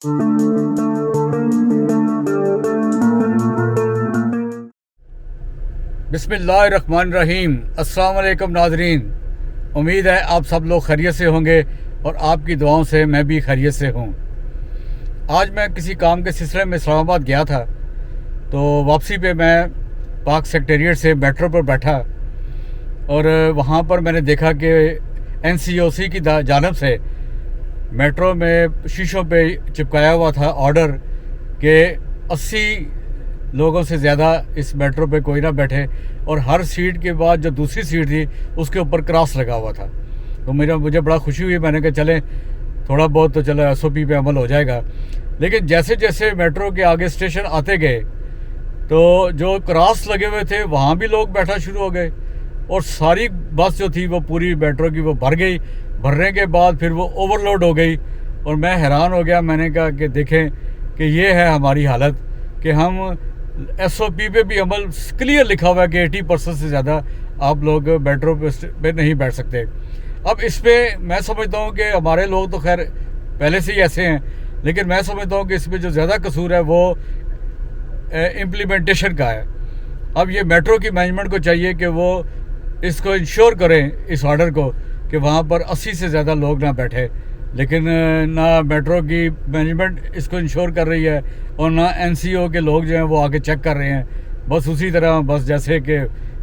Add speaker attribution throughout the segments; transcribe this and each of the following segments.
Speaker 1: बिस्मिल्लाहिर्रहमानिर्रहीम। अस्सलाम वालेकुम नाज़रीन, उम्मीद है आप सब लोग खैरियत से होंगे और आपकी दुआओं से मैं भी खैरियत से हूँ। आज मैं किसी काम के सिलसिले में इस्लामाबाद गया था, तो वापसी पे मैं पाक सेक्रेटेरिएट से मेट्रो पर बैठा और वहाँ पर मैंने देखा कि NCOC की जानिब से मेट्रो में शीशों पे चिपकाया हुआ था ऑर्डर कि 80 लोगों से ज़्यादा इस मेट्रो पे कोई ना बैठे, और हर सीट के बाद जो दूसरी सीट थी उसके ऊपर क्रॉस लगा हुआ था। तो मुझे बड़ा खुशी हुई। मैंने कहा चलें थोड़ा बहुत तो चलो SOP पे अमल हो जाएगा। लेकिन जैसे जैसे मेट्रो के आगे स्टेशन आते गए तो जो क्रॉस लगे हुए थे वहाँ भी लोग बैठना शुरू हो गए, और सारी बस जो थी वो पूरी मेट्रो की वो भर गई। भरने के बाद फिर वो ओवरलोड हो गई और मैं हैरान हो गया। मैंने कहा कि देखें कि ये है हमारी हालत कि हम SOP पे भी अमल क्लियर लिखा हुआ है कि 80% से ज़्यादा आप लोग मेट्रो पे नहीं बैठ सकते। अब इस पर मैं समझता हूँ कि हमारे लोग तो खैर पहले से ही ऐसे हैं, लेकिन मैं समझता हूँ कि इसमें जो ज़्यादा कसूर है वो इम्प्लीमेंटेशन का है। अब ये मेट्रो की मैनेजमेंट को चाहिए कि वो इसको इंश्योर करें, इस ऑर्डर को, कि वहाँ पर 80 से ज़्यादा लोग ना बैठे। लेकिन ना मेट्रो की मैनेजमेंट इसको इंश्योर कर रही है और ना NCO के लोग जो हैं वो आके चेक कर रहे हैं। बस उसी तरह बस जैसे कि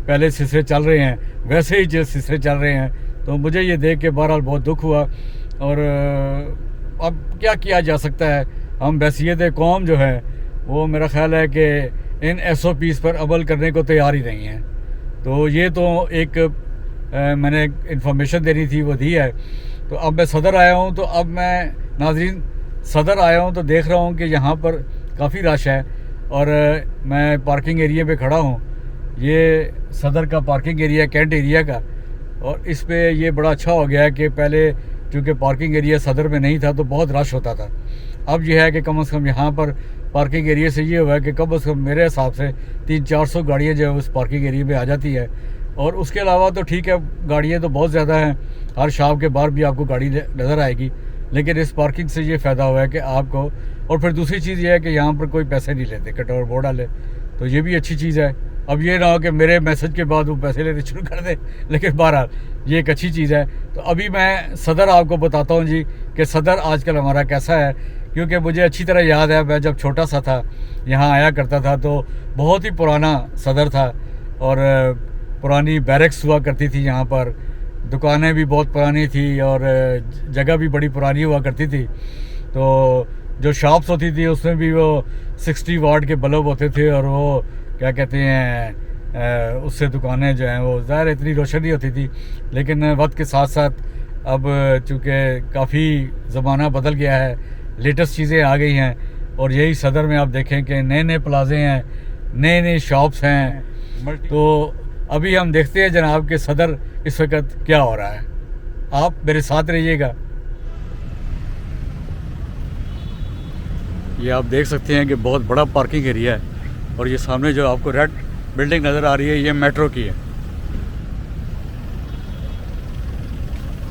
Speaker 1: पहले सिलसिले चल रहे हैं वैसे ही जो सिलसिले चल रहे हैं। तो मुझे ये देख के बहरहाल बहुत दुख हुआ। और अब क्या किया जा सकता है, हम बैसियत कौम जो है वो मेरा ख़्याल है कि इन SOPs पर अमल करने को तैयार ही नहीं है। तो ये तो एक मैंने इंफॉर्मेशन देनी थी, वो दी है। तो अब मैं सदर आया हूँ, तो अब मैं नाज़रीन सदर आया हूँ तो देख रहा हूँ कि यहाँ पर काफ़ी रश है और मैं पार्किंग एरिया पे खड़ा हूँ। ये सदर का पार्किंग एरिया, कैंट एरिया का, और इस पे ये बड़ा अच्छा हो गया है कि पहले चूँकि पार्किंग एरिया सदर में नहीं था तो बहुत रश होता था। अब यह है कि कम से कम यहाँ पर पार्किंग एरिया से ये हुआ है कि कम से कम मेरे हिसाब से 300-400 गाड़ियाँ जो है उस पार्किंग एरिया में आ जाती है। और उसके अलावा तो ठीक है, गाड़ियाँ तो बहुत ज़्यादा हैं, हर शॉप के बाहर भी आपको गाड़ी नज़र आएगी। लेकिन इस पार्किंग से ये फ़ायदा हुआ है कि आपको, और फिर दूसरी चीज़ ये है कि यहाँ पर कोई पैसे नहीं लेते, कटोर बोर्ड वाले, तो ये भी अच्छी चीज़ है। अब ये ना हो कि मेरे मैसेज के बाद वो पैसे लेने शुरू कर दें, लेकिन बहरहाल ये एक अच्छी चीज़ है। तो अभी मैं सदर आपको बताता हूँ जी कि सदर आजकल हमारा कैसा है, क्योंकि मुझे अच्छी तरह याद है मैं जब छोटा सा था यहाँ आया करता था तो बहुत ही पुराना सदर था और पुरानी बैरक्स हुआ करती थी यहाँ पर, दुकानें भी बहुत पुरानी थी और जगह भी बड़ी पुरानी हुआ करती थी। तो जो शॉप्स होती थी उसमें भी वो 60 वाट के बल्ब होते थे और वो क्या कहते हैं उससे दुकानें जो हैं वो ज़ाहिर इतनी रोशन नहीं होती थी। लेकिन वक्त के साथ साथ अब चूँकि काफ़ी ज़माना बदल गया है, लेटेस्ट चीज़ें आ गई हैं, और यही सदर में आप देखें कि नए नए प्लाजे हैं, नए नए शॉप्स हैं। तो अभी हम देखते हैं जनाब के सदर इस वक्त क्या हो रहा है। आप मेरे साथ रहिएगा। ये आप देख सकते हैं कि बहुत बड़ा पार्किंग एरिया है, और ये सामने जो आपको रेड बिल्डिंग नज़र आ रही है ये मेट्रो की है।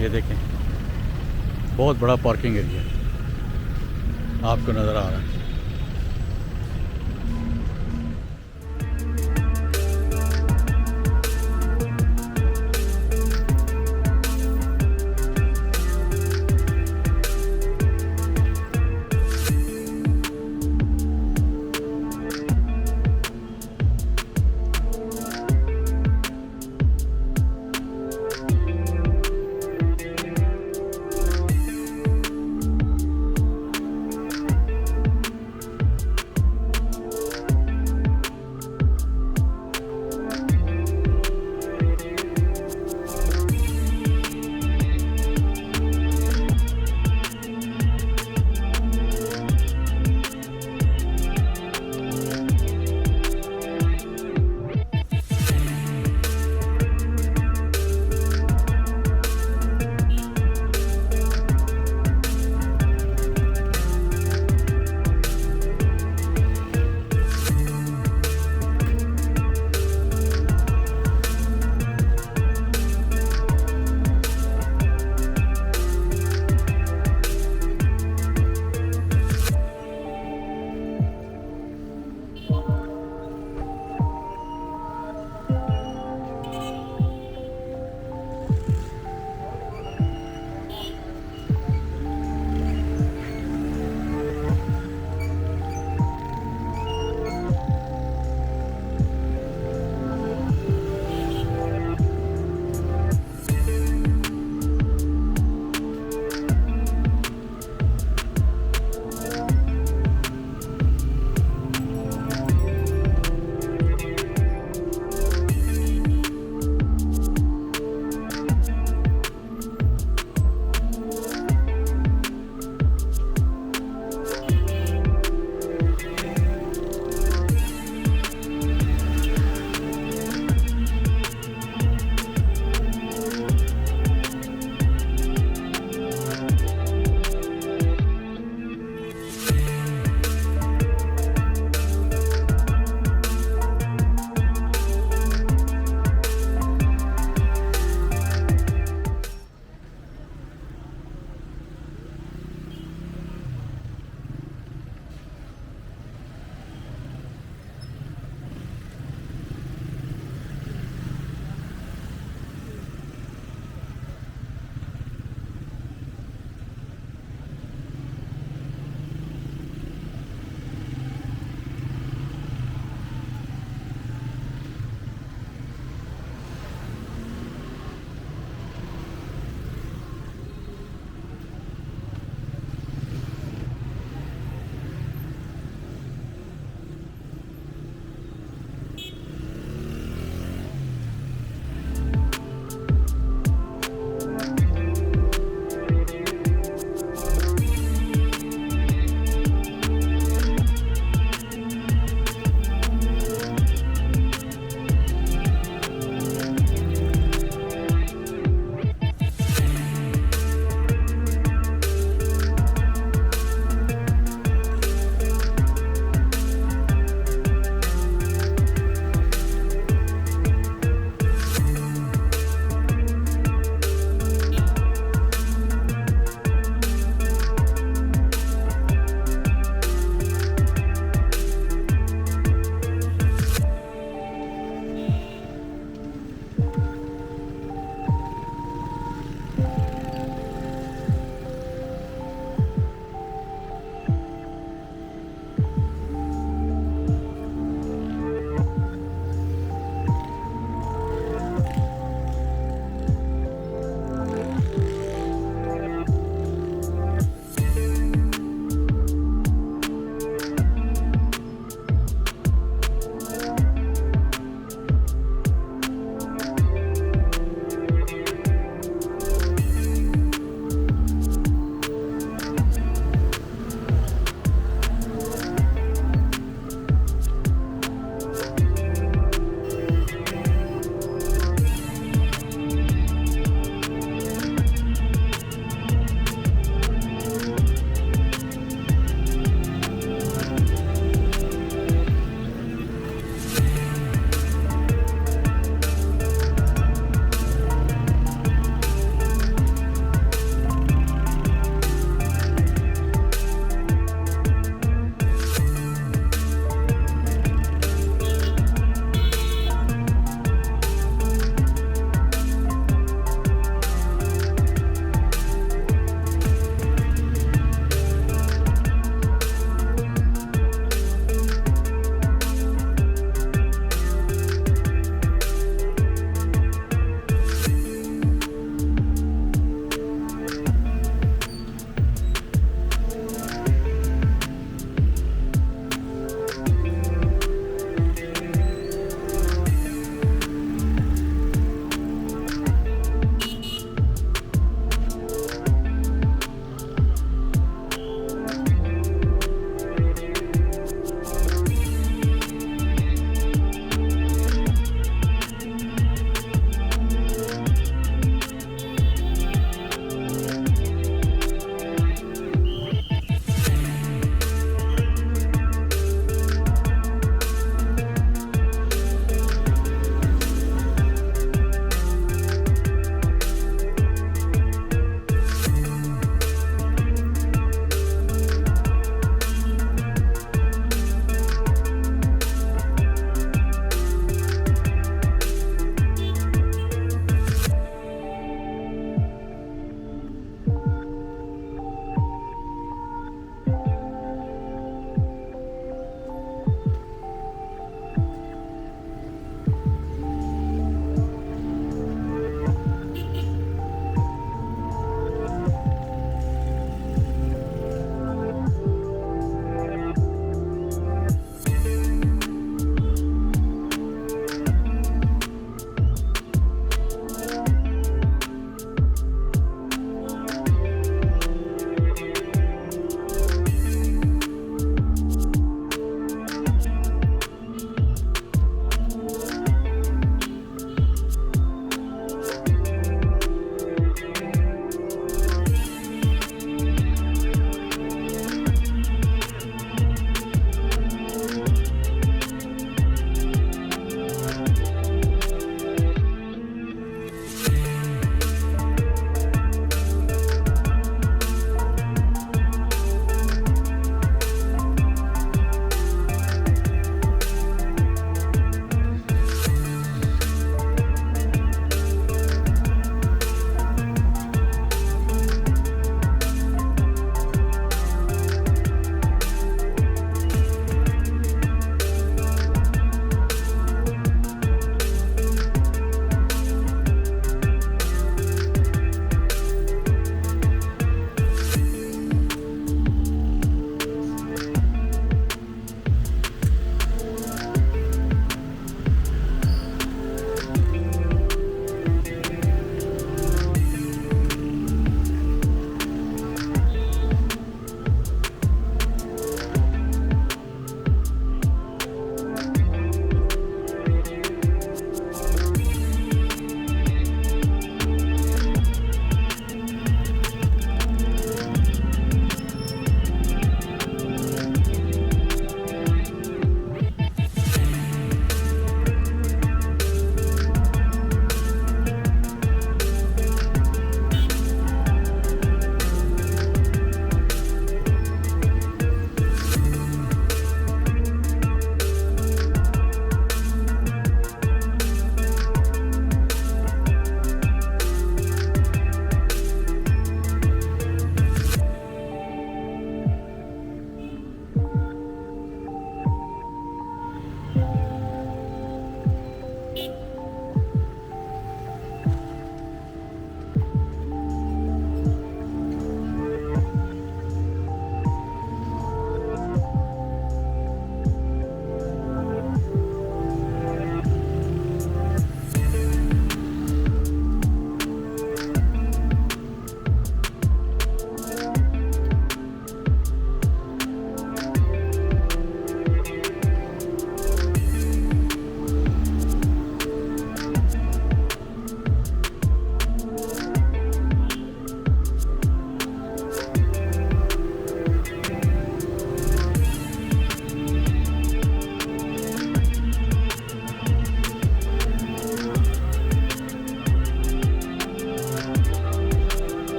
Speaker 1: ये देखें बहुत बड़ा पार्किंग एरिया आपको नज़र आ रहा है।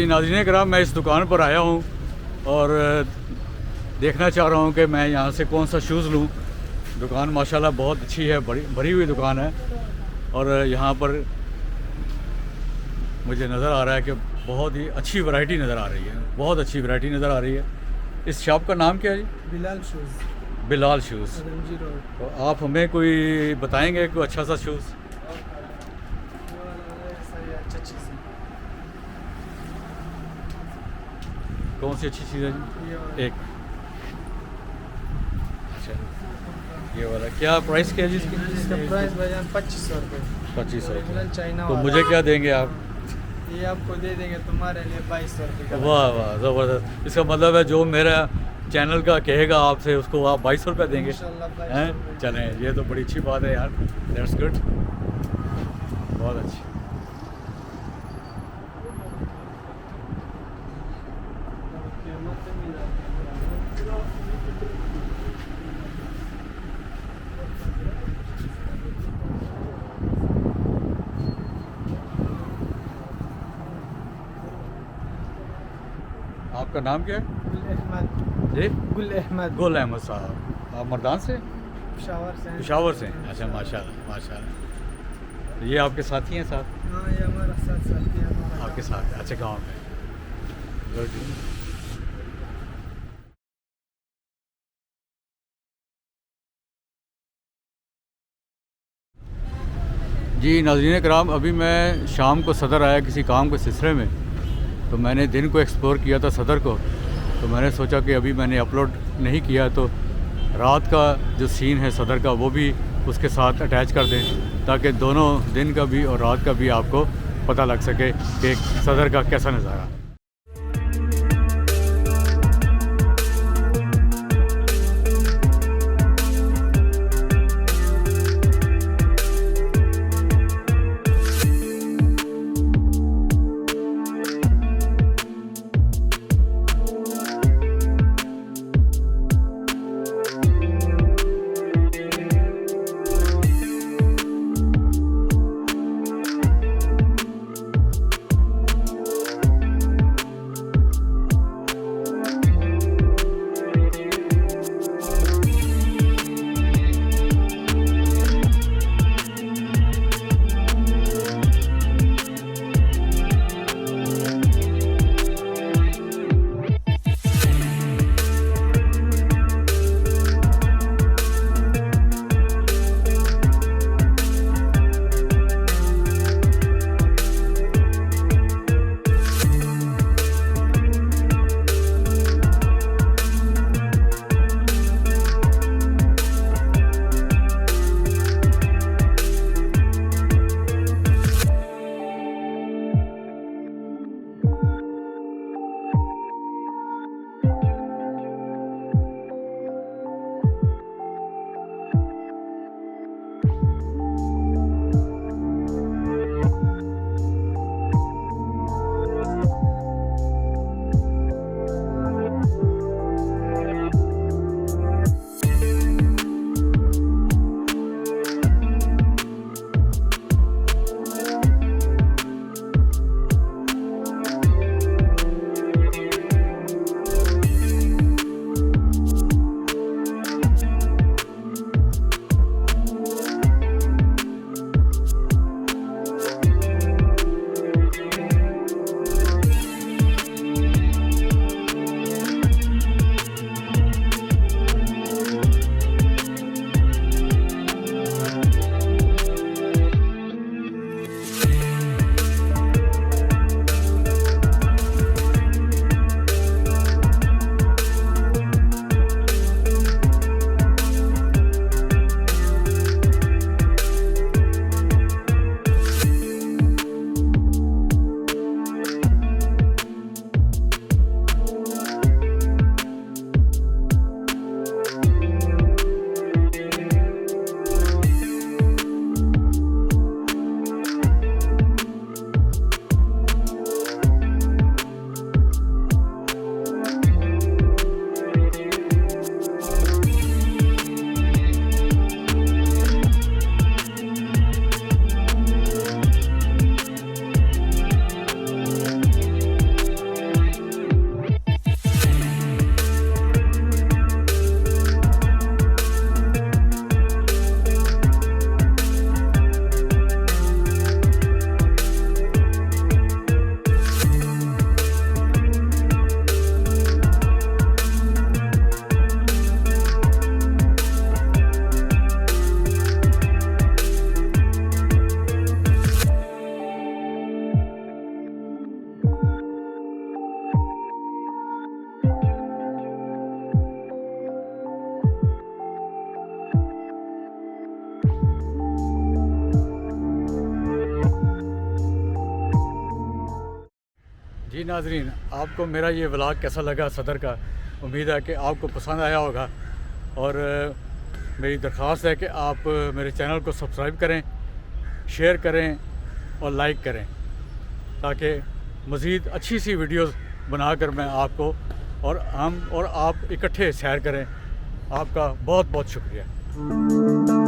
Speaker 1: जी नाज़रीन कराम, मैं इस दुकान पर आया हूँ और देखना चाह रहा हूँ कि मैं यहाँ से कौन सा शूज़ लूँ। दुकान माशाल्लाह बहुत अच्छी है, भरी हुई दुकान है और यहाँ पर मुझे नज़र आ रहा है कि बहुत ही अच्छी वैरायटी नज़र आ रही है, बहुत अच्छी वैरायटी नज़र आ रही है। इस शॉप का नाम क्या है जी?
Speaker 2: Bilal shoes,
Speaker 1: Bilal shoes.
Speaker 2: Ramji road.
Speaker 1: तो आप हमें कोई बताएंगे कोई अच्छा सा शूज़?
Speaker 2: अच्छा चीज़
Speaker 1: कौन सी अच्छी चीज़ है जी?
Speaker 2: है
Speaker 1: एक अच्छा, ये वाला क्या प्राइस क्या है जी इसकी?
Speaker 2: इसका प्राइस भाईजान 2500 रुपये।
Speaker 1: 2500।
Speaker 2: चाइना
Speaker 1: तो
Speaker 2: वाला।
Speaker 1: मुझे क्या देंगे आप?
Speaker 2: ये आपको दे देंगे तुम्हारे लिए 2200 रुपये का।
Speaker 1: वाह वाह ज़बरदस्त। इसका मतलब है जो मेरा चैनल का कहेगा आपसे उसको आप 2200 रुपये देंगे
Speaker 2: इंशाल्लाह 2200
Speaker 1: हैं?
Speaker 2: रुपये।
Speaker 1: चलें, ये तो बड़ी अच्छी बात है यार, दैट्स गुड, बहुत अच्छी। आपका नाम क्या है जी?
Speaker 2: गुल अहमद।
Speaker 1: गुल अहमद साहब। आप मर्दान से?
Speaker 2: पेशावर से हैं।
Speaker 1: पेशावर से? अच्छा माशाल्लाह माशाल्लाह। तो ये आपके साथी हैं साथ?
Speaker 2: हाँ, ये हमारा साथ साथी है हमारा।
Speaker 1: आपके साथ? अच्छा, गाँव में। गुड। जी नाज़रीन कराम, अभी मैं शाम को सदर आया किसी काम के सिलसिले में, तो मैंने दिन को एक्सप्लोर किया था सदर को, तो मैंने सोचा कि अभी मैंने अपलोड नहीं किया तो रात का जो सीन है सदर का वो भी उसके साथ अटैच कर दें ताकि दोनों दिन का भी और रात का भी आपको पता लग सके कि सदर का कैसा नज़ारा। जी नाजरीन, आपको मेरा ये व्लॉग कैसा लगा सदर का? उम्मीद है कि आपको पसंद आया होगा। और मेरी दरख्वास्त है कि आप मेरे चैनल को सब्सक्राइब करें, शेयर करें और लाइक करें, ताकि मज़ीद अच्छी सी वीडियोस बनाकर मैं आपको और हम और आप इकट्ठे सैर करें। आपका बहुत बहुत शुक्रिया।